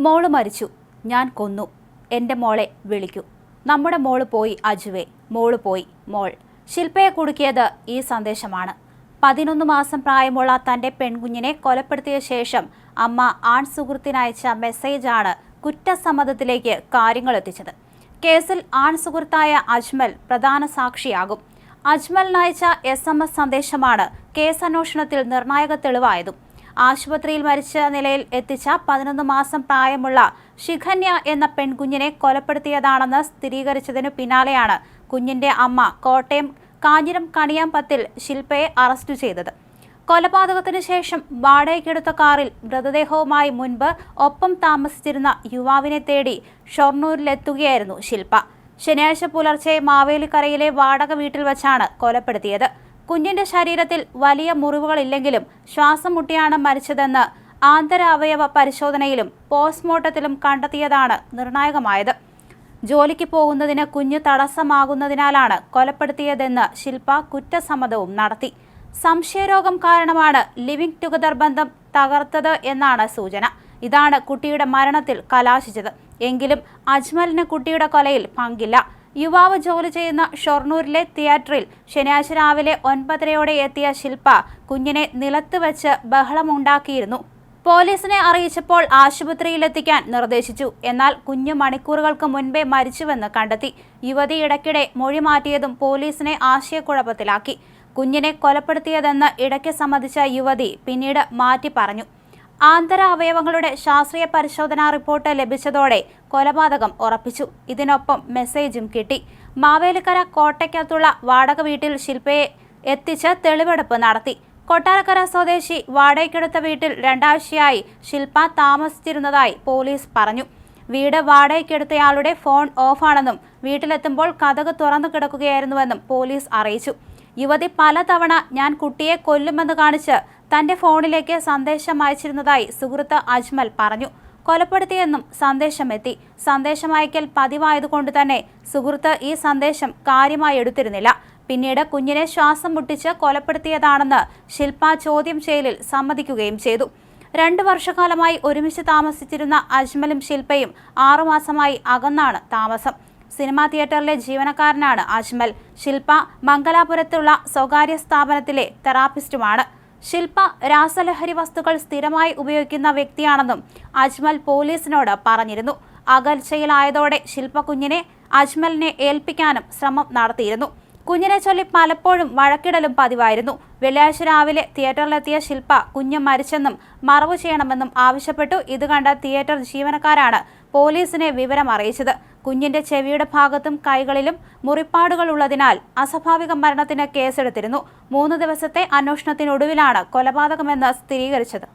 മോള് മരിച്ചു, ഞാൻ കൊന്നു, എൻ്റെ മോളെ വിളിക്കൂ. നമ്മുടെ മോള് പോയി അജുവേ, മോള് പോയി മോൾ. ശില്പയെ കുടുക്കിയത് ഈ സന്ദേശമാണ്. 11 മാസം പ്രായമുള്ള തൻ്റെ പെൺകുഞ്ഞിനെ കൊലപ്പെടുത്തിയ ശേഷം അമ്മ ആൺ സുഹൃത്തിനയച്ച മെസ്സേജാണ് കുറ്റസമ്മതത്തിലേക്ക് കാര്യങ്ങൾ എത്തിച്ചത്. കേസിൽ ആൺ സുഹൃത്തായ അജ്മൽ പ്രധാന സാക്ഷിയാകും. അജ്മലിനയച്ച SMS സന്ദേശമാണ് കേസന്വേഷണത്തിൽ നിർണായക തെളിവായതും. ആശുപത്രിയിൽ മരിച്ച നിലയിൽ എത്തിച്ച 11 മാസം പ്രായമുള്ള ശിഖന്യ എന്ന പെൺകുഞ്ഞിനെ കൊലപ്പെടുത്തിയതാണെന്ന് സ്ഥിരീകരിച്ചതിനു പിന്നാലെയാണ് കുഞ്ഞിന്റെ അമ്മ കോട്ടയം കാഞ്ഞിരം കണിയാമ്പത്തിൽ ശില്പയെ അറസ്റ്റ് ചെയ്തത്. കൊലപാതകത്തിനു ശേഷം വാടകയ്ക്കെടുത്ത കാറിൽ മൃതദേഹവുമായി മുൻപ് ഒപ്പം താമസിച്ചിരുന്ന യുവാവിനെ തേടി ഷൊർണൂരിലെത്തുകയായിരുന്നു ശില്പ. ശനിയാഴ്ച പുലർച്ചെ മാവേലിക്കരയിലെ വാടക വീട്ടിൽ വച്ചാണ് കൊലപ്പെടുത്തിയത്. കുഞ്ഞിന്റെ ശരീരത്തിൽ വലിയ മുറിവുകളില്ലെങ്കിലും ശ്വാസം മുട്ടിയാണ് മരിച്ചതെന്ന് ആന്തരാവയവ പരിശോധനയിലും പോസ്റ്റ്മോർട്ടത്തിലും കണ്ടെത്തിയതാണ് നിർണായകമായത്. ജോലിക്ക് പോകുന്നതിന് കുഞ്ഞ് തടസ്സമാകുന്നതിനാലാണ് കൊലപ്പെടുത്തിയതെന്ന് ശില്പ കുറ്റസമ്മതവും നടത്തി. സംശയരോഗം കാരണമാണ് ലിവിംഗ് ടുഗദർ ബന്ധം തകർത്തത് എന്നാണ് സൂചന. ഇതാണ് കുട്ടിയുടെ മരണത്തിൽ കലാശിച്ചത്. എങ്കിലും അജ്മലിന് കുട്ടിയുടെ കൊലയിൽ പങ്കില്ല. യുവാവ് ജോലി ചെയ്യുന്ന ഷൊർണൂരിലെ തിയേറ്ററിൽ ശനിയാഴ്ച രാവിലെ 9:30 എത്തിയ ശില്പ കുഞ്ഞിനെ നിലത്ത് വെച്ച് ബഹളമുണ്ടാക്കിയിരുന്നു. പോലീസിനെ അറിയിച്ചപ്പോൾ ആശുപത്രിയിലെത്തിക്കാൻ നിർദ്ദേശിച്ചു. എന്നാൽ കുഞ്ഞ് മണിക്കൂറുകൾക്ക് മുൻപേ മരിച്ചുവെന്ന് കണ്ടെത്തി. യുവതി ഇടയ്ക്കിടെ മൊഴി മാറ്റിയതും പോലീസിനെ ആശയക്കുഴപ്പത്തിലാക്കി. കുഞ്ഞിനെ കൊലപ്പെടുത്തിയതെന്ന് ഇടയ്ക്ക് സമ്മതിച്ച യുവതി പിന്നീട് മാറ്റി പറഞ്ഞു. ആന്തരാവയവങ്ങളുടെ ശാസ്ത്രീയ പരിശോധനാ റിപ്പോർട്ട് ലഭിച്ചതോടെ കൊലപാതകം ഉറപ്പിച്ചു. ഇതിനൊപ്പം മെസ്സേജും കിട്ടി. മാവേലിക്കര കോട്ടയ്ക്കത്തുള്ള വാടക വീട്ടിൽ ശില്പയെ എത്തിച്ച് തെളിവെടുപ്പ് നടത്തി. കൊട്ടാരക്കര സ്വദേശി വാടകയ്ക്കെടുത്ത വീട്ടിൽ 2 ആഴ്ചയായി ശില്പ താമസിച്ചിരുന്നതായി പോലീസ് പറഞ്ഞു. വീട് വാടകയ്ക്കെടുത്തയാളുടെ ഫോൺ ഓഫാണെന്നും വീട്ടിലെത്തുമ്പോൾ കതക് തുറന്നു കിടക്കുകയായിരുന്നുവെന്നും പോലീസ് അറിയിച്ചു. യുവതി പലതവണ ഞാൻ കുട്ടിയെ കൊല്ലുമെന്ന് കാണിച്ച് തന്റെ ഫോണിലേക്ക് സന്ദേശം അയച്ചിരുന്നതായി സുഹൃത്ത് അജ്മൽ പറഞ്ഞു. കൊലപ്പെടുത്തിയെന്നും സന്ദേശമെത്തി. സന്ദേശം അയക്കൽ പതിവായതുകൊണ്ട് തന്നെ സുഹൃത്ത് ഈ സന്ദേശം കാര്യമായി എടുത്തിരുന്നില്ല. പിന്നീട് കുഞ്ഞിനെ ശ്വാസം മുട്ടിച്ച് കൊലപ്പെടുത്തിയതാണെന്ന് ശില്പ ചോദ്യം ചെയ്യലിൽ സമ്മതിക്കുകയും ചെയ്തു. 2 വർഷക്കാലമായി ഒരുമിച്ച് താമസിച്ചിരുന്ന അജ്മലും ശില്പയും 6 മാസമായി അകന്നാണ് താമസം. സിനിമാ തിയേറ്ററിലെ ജീവനക്കാരനാണ് അജ്മൽ. ശില്പ മംഗലാപുരത്തുള്ള സ്വകാര്യ സ്ഥാപനത്തിലെ തെറാപ്പിസ്റ്റുമാണ്. ശില്പ രാസലഹരി വസ്തുക്കൾ സ്ഥിരമായി ഉപയോഗിക്കുന്ന വ്യക്തിയാണെന്നും അജ്മൽ പോലീസിനോട് പറഞ്ഞിരുന്നു. അകൽച്ചയിലായതോടെ ശില്പ കുഞ്ഞിനെ അജ്മലിനെ ഏൽപ്പിക്കാനും ശ്രമം നടത്തിയിരുന്നു. കുഞ്ഞിനെ ചൊല്ലി പലപ്പോഴും വഴക്കിടലും പതിവായിരുന്നു. വെള്ളിയാഴ്ച രാവിലെ തിയേറ്ററിലെത്തിയ ശില്പ കുഞ്ഞ് മരിച്ചെന്നും മറവു ചെയ്യണമെന്നും ആവശ്യപ്പെട്ടു. ഇത് കണ്ട തിയേറ്റർ ജീവനക്കാരാണ് പോലീസിനെ വിവരം അറിയിച്ചത്. കുഞ്ഞിന്റെ ചെവിയുടെ ഭാഗത്തും കൈകളിലും മുറിപ്പാടുകൾ ഉള്ളതിനാൽ അസ്വാഭാവിക മരണത്തിന് കേസെടുത്തിരുന്നു. 3 ദിവസത്തെ അന്വേഷണത്തിനൊടുവിലാണ് കൊലപാതകമെന്ന് സ്ഥിരീകരിച്ചത്.